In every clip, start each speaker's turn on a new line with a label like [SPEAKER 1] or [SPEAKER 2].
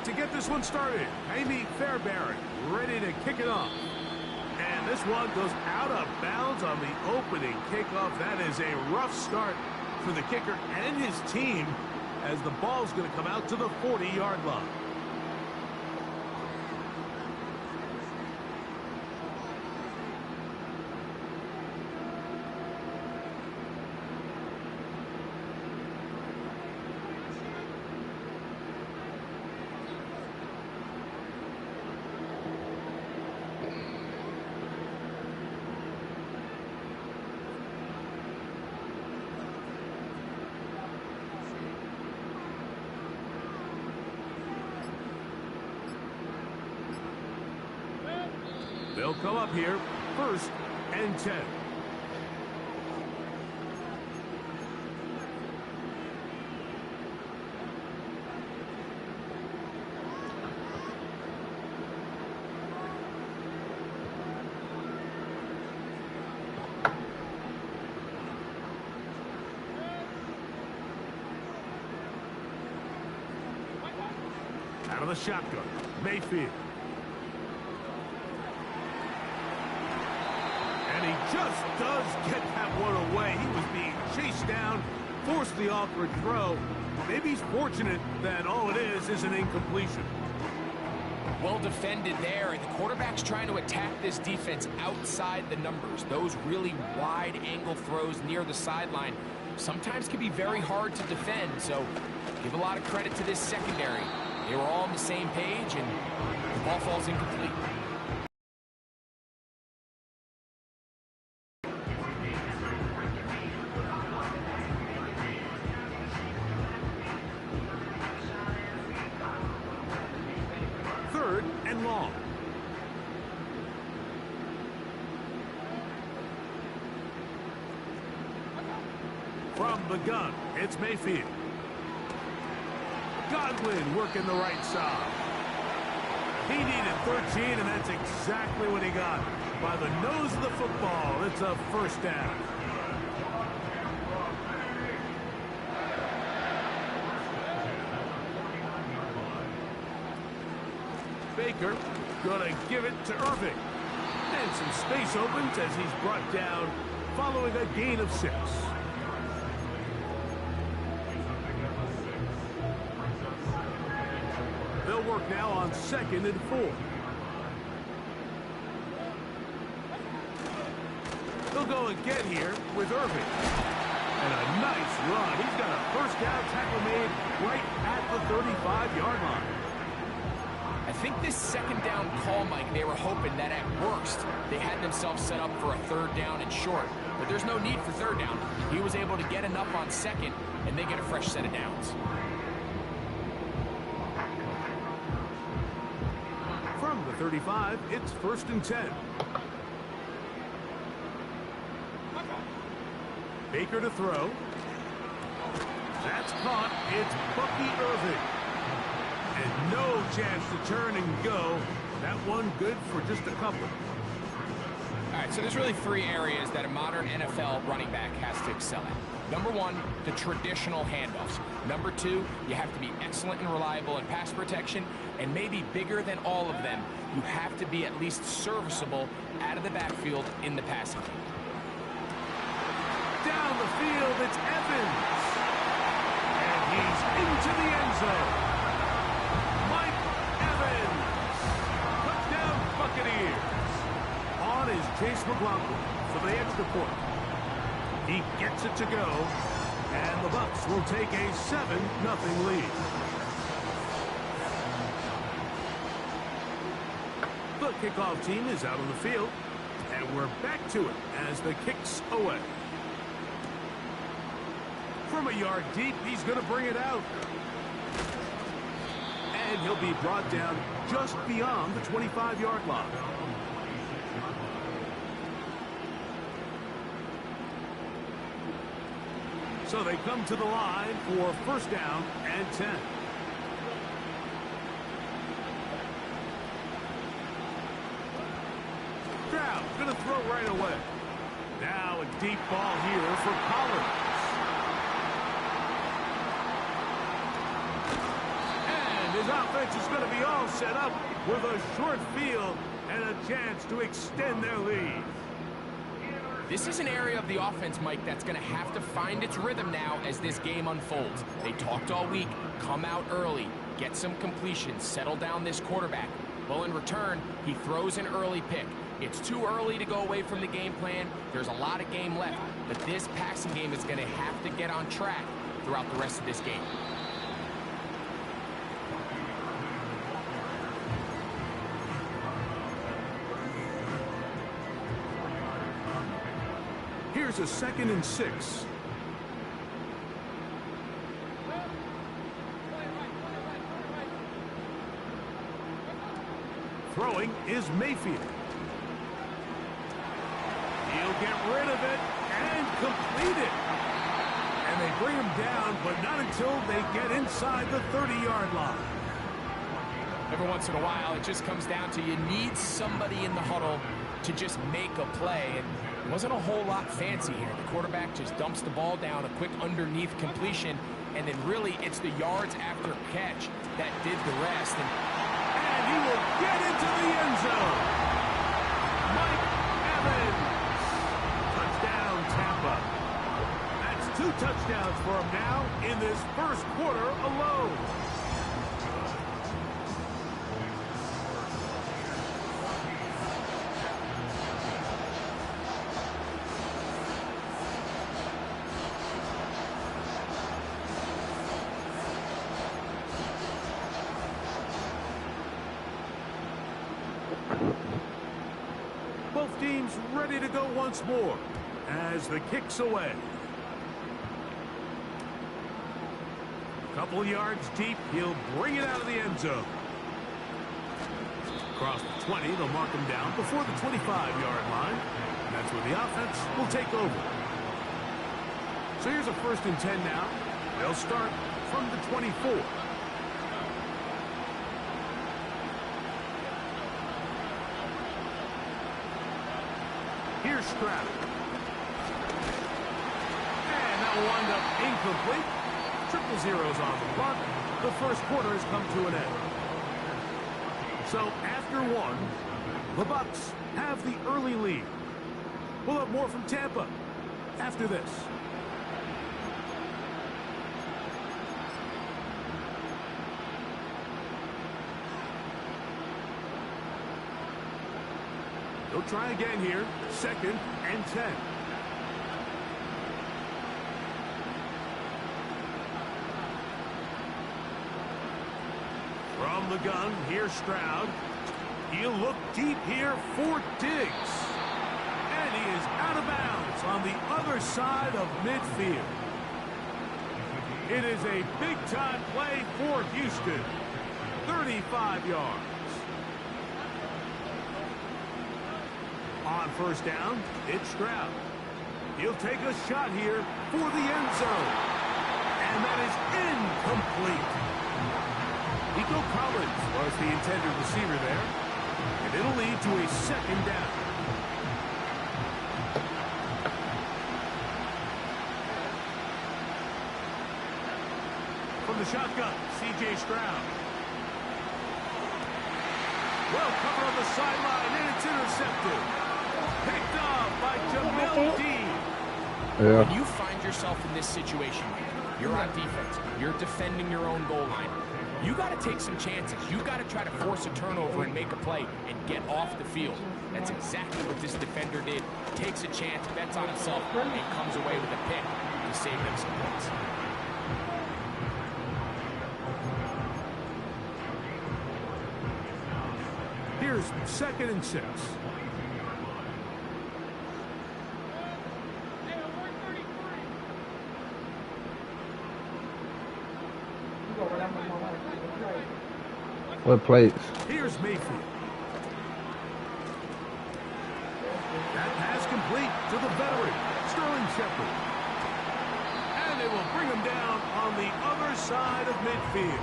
[SPEAKER 1] to get this one started, Amy Fairbairn ready to kick it off. And this one goes out of bounds on the opening kickoff. That is a rough start for the kicker and his team as the ball's going to come out to the 40-yard line. They'll come up here, 1st and 10. Out of the shotgun, Mayfield. And he just does get that one away. He was being chased down, forced the awkward throw. Maybe he's fortunate that all it is an incompletion.
[SPEAKER 2] Well defended there, and the quarterback's trying to attack this defense outside the numbers. Those really wide angle throws near the sideline sometimes can be very hard to defend, so give a lot of credit to this secondary. They were all on the same page, and the ball falls incomplete.
[SPEAKER 1] Long. From the gun, it's Mayfield. Godwin working the right side. He needed 13, and that's exactly what he got. By the nose of the football, it's a 1st down. Baker gonna give it to Irving. And some space opens as he's brought down following a gain of 6. They'll work now on 2nd and 4. They'll go again here with Irving. And a nice run. He's got a 1st down tackle made right at the 35-yard line.
[SPEAKER 2] I think this 2nd down call, Mike, they were hoping that at worst they had themselves set up for a 3rd down and short. But there's no need for 3rd down. He was able to get enough on 2nd, and they get a fresh set of downs.
[SPEAKER 1] From the 35, it's 1st and 10. Baker to throw. That's caught. It's Bucky Irving. And no chance to turn and go. That one good for just a couple.
[SPEAKER 2] All right, so there's really 3 areas that a modern NFL running back has to excel at. Number 1, the traditional handoffs. Number 2, you have to be excellent and reliable in pass protection. And maybe bigger than all of them, you have to be at least serviceable out of the backfield in the passing game.
[SPEAKER 1] Down the field, it's Evans. And he's into the end zone. On is Chase McLaughlin for the extra point. He gets it to go, and the Bucs will take a 7-0 lead. The kickoff team is out on the field, and we're back to it as the kick's away. From a yard deep, he's going to bring it out. And he'll be brought down just beyond the 25-yard line. So they come to the line for 1st down and 10. Stroud going to throw right away. Now a deep ball here for Collins. And his offense is going to be all set up with a short field and a chance to extend their lead.
[SPEAKER 2] This is an area of the offense, Mike, that's going to have to find its rhythm now as this game unfolds. They talked all week, come out early, get some completions, settle down this quarterback. Well, in return, he throws an early pick. It's too early to go away from the game plan. There's a lot of game left, but this passing game is going to have to get on track throughout the rest of this game.
[SPEAKER 1] Here's a 2nd and 6. Throwing is Mayfield. He'll get rid of it and complete it. And they bring him down, but not until they get inside the 30-yard line.
[SPEAKER 2] Every once in a while, it just comes down to you need somebody in the huddle to just make a play. And it wasn't a whole lot fancy here. The quarterback just dumps the ball down, a quick underneath completion, and then really it's the yards after catch that did the rest.
[SPEAKER 1] And he will get into the end zone. Mike Evans. Touchdown, Tampa. That's 2 touchdowns for him now in this first quarter alone. Both teams ready to go once more as the kick's away. Couple yards deep, he'll bring it out of the end zone. Across the 20, they'll mark him down before the 25-yard line. And that's where the offense will take over. So here's a 1st and 10 now. They'll start from the 24. Here's Stroud. And that will wind up incomplete. 0-0s on the clock. The first quarter has come to an end. So after one, the Bucs have the early lead. We'll have more from Tampa after this. They'll try again here. 2nd and 10. From the gun, here's Stroud. He'll look deep here for Diggs. And he is out of bounds on the other side of midfield. It is a big-time play for Houston. 35 yards. On 1st down, it's Stroud. He'll take a shot here for the end zone. And that is incomplete. Nico Collins was the intended receiver there. And it'll lead to a 2nd down. From the shotgun, C.J. Stroud. Well covered on the sideline, and it's intercepted. Picked off by Jamel Dean.
[SPEAKER 3] Yeah.
[SPEAKER 2] When you find yourself in this situation, you're on defense. You're defending your own goal line. You got to take some chances. You got to try to force a turnover and make a play and get off the field. That's exactly what this defender did. Takes a chance, bets on himself, and comes away with a pick to save them some points.
[SPEAKER 1] Here's 2nd and 6.
[SPEAKER 3] What plates?
[SPEAKER 1] Here's Mayfield. That pass complete to the veteran, Sterling Shepard. And they will bring him down on the other side of midfield.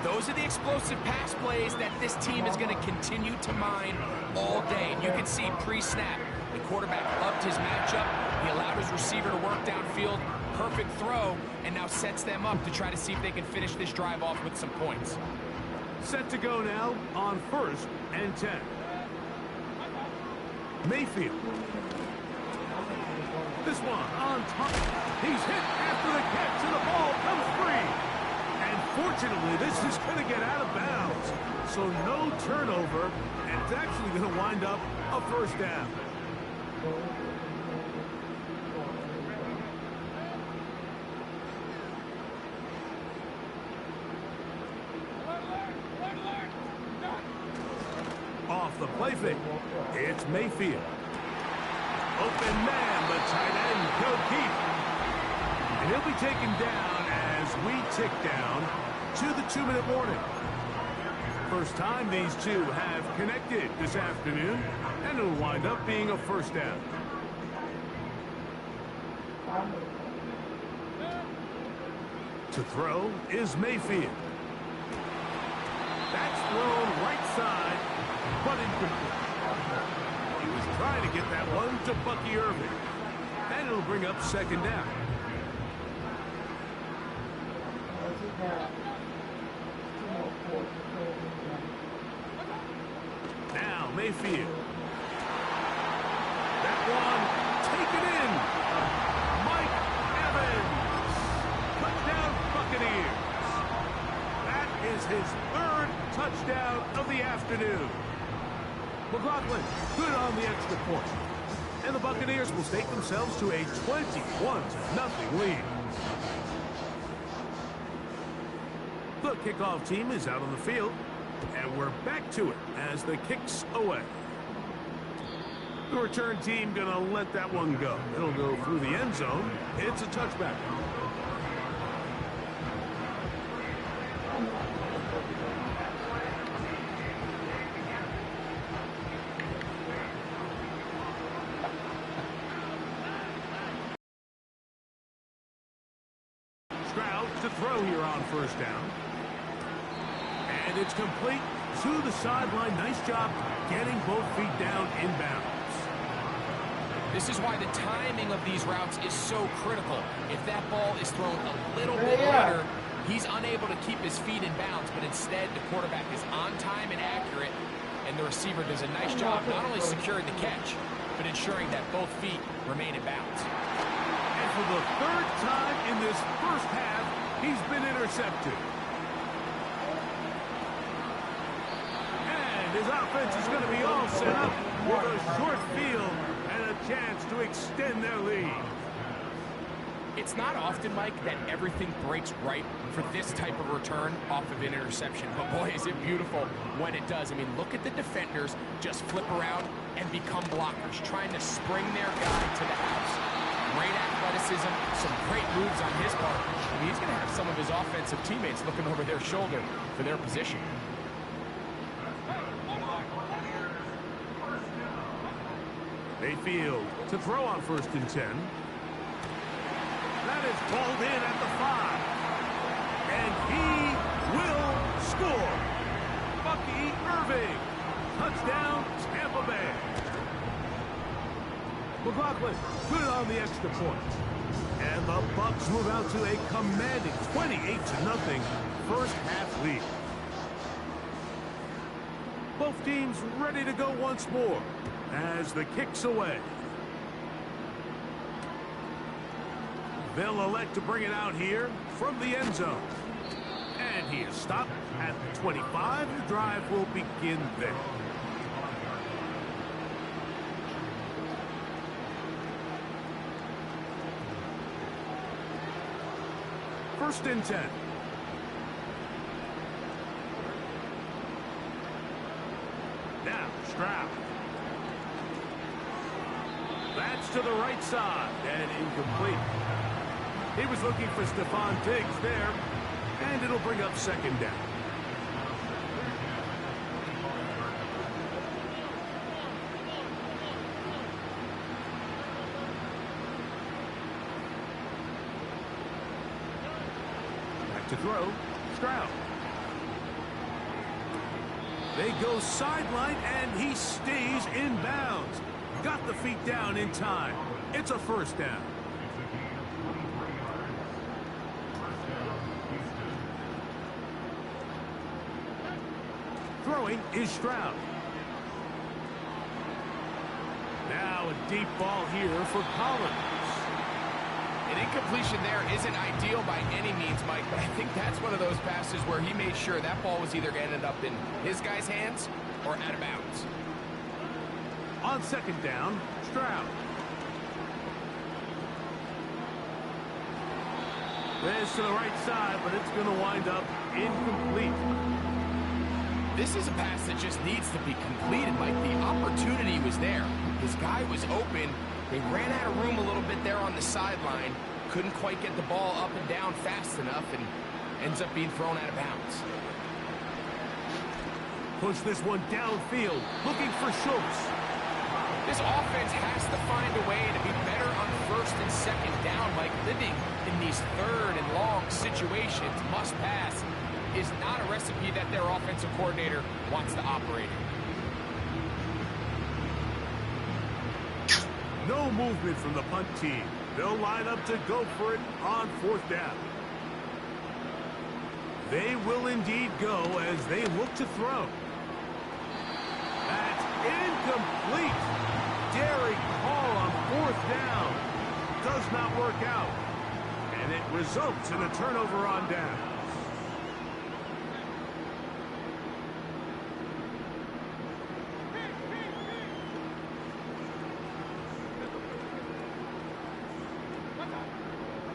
[SPEAKER 2] Those are the explosive pass plays that this team is going to continue to mine all day. And you can see pre-snap, the quarterback upped his matchup. He allowed his receiver to work downfield. perfect throw and now sets them up to try to see if they can finish this drive off with some points.
[SPEAKER 1] Set to go now on 1st and 10. Mayfield. This one on top. He's hit after the catch, and the ball comes free. And fortunately, this is going to get out of bounds. So no turnover, and it's actually going to wind up a first down. Off the play fake, it's Mayfield. Open man, the tight end, go deep. And he'll be taken down as we tick down to the 2-minute warning. First time these two have connected this afternoon, and it'll wind up being a first down. To throw is Mayfield. That's thrown right side, but incomplete. He was trying to get that one to Bucky Irving. And it'll bring up second down. Now Mayfield. That one taken in. Mike Evans. Touchdown Buccaneers. That is his 3rd touchdown of the afternoon. McLaughlin, good on the extra point. And the Buccaneers will stake themselves to a 21-0 lead. The kickoff team is out on the field, and we're back to it as the kick's away. The return team gonna let that one go. It'll go through the end zone. It's a touchback. Stroud to throw here on first down. And it's complete to the sideline. Nice job getting both feet down inbounds.
[SPEAKER 2] This is why the timing of these routes is so critical. If that ball is thrown a little bit later, he's unable to keep his feet in bounds, but instead the quarterback is on time and accurate, and the receiver does a nice job not only securing the catch, but ensuring that both feet remain in bounds.
[SPEAKER 1] And for the 3rd time in this first half, he's been intercepted. And his offense is going to be all set up with a short field and a chance to extend their lead.
[SPEAKER 2] It's not often, Mike, that everything breaks right for this type of return off of an interception. But boy, is it beautiful when it does. I mean, look at the defenders just flip around and become blockers, trying to spring their guy to the house. Great athleticism, some great moves on his part. I mean, he's going to have some of his offensive teammates looking over their shoulder for their position.
[SPEAKER 1] Mayfield to throw on 1st and 10. That is called in at the 5. And he will score. Bucky Irving. Touchdown, Tampa Bay. McLaughlin, good on the extra point. And the Bucs move out to a commanding 28-0 first half lead. Both teams ready to go once more as the kick's away. They'll elect to bring it out here from the end zone. And he is stopped at the 25. The drive will begin there. First and 10. Now, Stroud. That's to the right side and incomplete. He was looking for Stephon Diggs there, and it'll bring up second down. Back to throw, Stroud. They go sideline, and he stays in bounds. Got the feet down in time. It's a first down. Throwing is Stroud. Now a deep ball here for Collins.
[SPEAKER 2] An incompletion there isn't ideal by any means, Mike, but I think that's one of those passes where he made sure that ball was either going to end up in his guy's hands or out of bounds.
[SPEAKER 1] On second down, Stroud. This to the right side, but it's going to wind up incomplete.
[SPEAKER 2] This is a pass that just needs to be completed, Mike. The opportunity was there. His guy was open. They ran out of room a little bit there on the sideline. Couldn't quite get the ball up and down fast enough and ends up being thrown out of bounds.
[SPEAKER 1] Push this one downfield, looking for Schultz.
[SPEAKER 2] This offense has to find a way to be better on first and second down, Mike. Living in these third and long situations, must pass, is not a recipe that their offensive coordinator wants to operate in.
[SPEAKER 1] No movement from the punt team. They'll line up to go for it on fourth down. They will indeed go as they look to throw. That's incomplete. Daring call on fourth down. Does not work out. And it results in a turnover on down.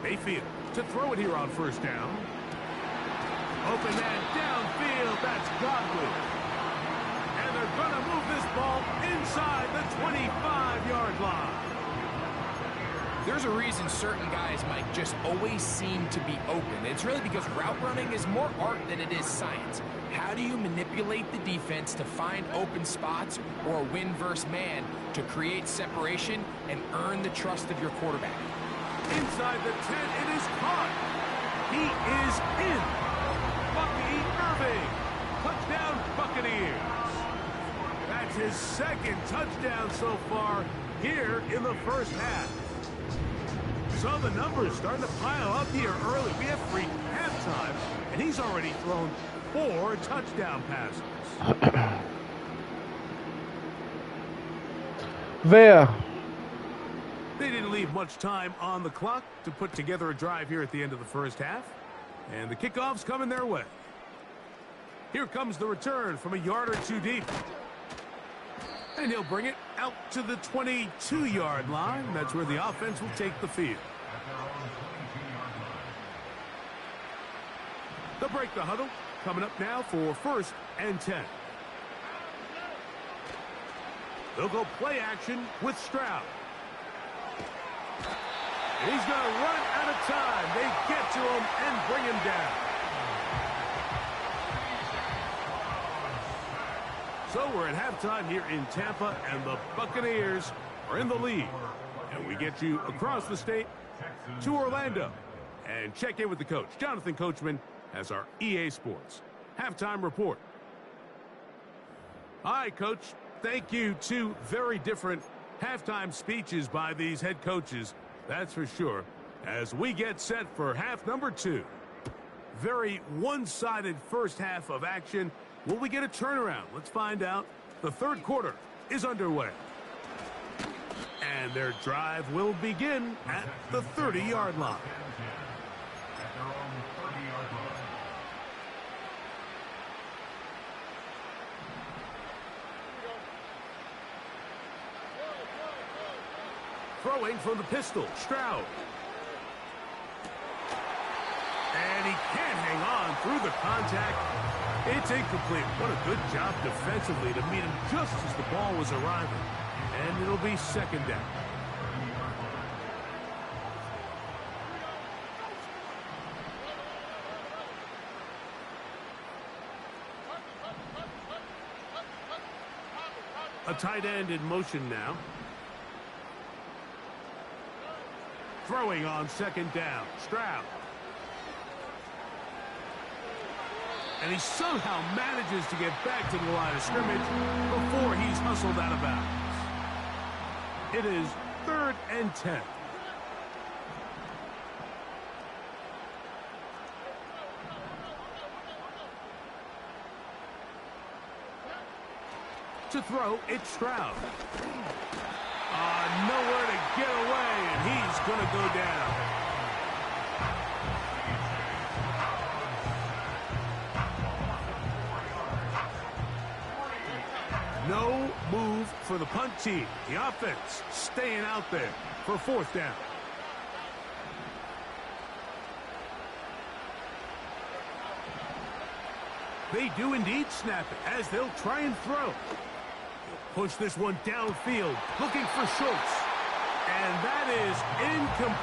[SPEAKER 1] Mayfield to throw it here on first down. Open man downfield. That's Godwin. And they're going to move this ball inside the 25-yard line.
[SPEAKER 2] There's a reason certain guys, Mike, just always seem to be open. It's really because route running is more art than it is science. How do you manipulate the defense to find open spots or win versus man to create separation and earn the trust of your quarterback?
[SPEAKER 1] Inside the 10, it is caught. He is in. Bucky Irving. Touchdown, Buccaneers. That's his second touchdown so far here in the first half. So the numbers starting to pile up here early. We have free halftime, and he's already thrown 4 touchdown passes.
[SPEAKER 3] There.
[SPEAKER 1] They didn't leave much time on the clock to put together a drive here at the end of the first half. And the kickoff's coming their way. Here comes the return from a yard or two deep. And he'll bring it out to the 22-yard line. That's where the offense will take the field. They'll break the huddle. Coming up now for first and 10. They'll go play action with Stroud. He's going to run out of time. They get to him and bring him down. So we're at halftime here in Tampa, and the Buccaneers are in the lead. And we get you across the state to Orlando. And check in with the coach. Jonathan Coachman has our EA Sports halftime report. All right, Coach. Thank you. 2 very different halftime speeches by these head coaches. That's for sure. As we get set for half number 2. Very one-sided first half of action. Will we get a turnaround? Let's find out. The third quarter is underway. And their drive will begin at the 30-yard line. Throwing from the pistol, Stroud. And he can't hang on through the contact. It's incomplete. What a good job defensively to meet him just as the ball was arriving. And it'll be second down. A tight end in motion now. Throwing on second down, Stroud. And he somehow manages to get back to the line of scrimmage before he's hustled out of bounds. It is 3rd and 10. To throw, it's Stroud. Nowhere to get away, and he's going to go down. No move for the punt team. The offense staying out there for 4th down. They do indeed snap it as they'll try and throw. Push this one downfield, looking for Schultz. And that is incomplete.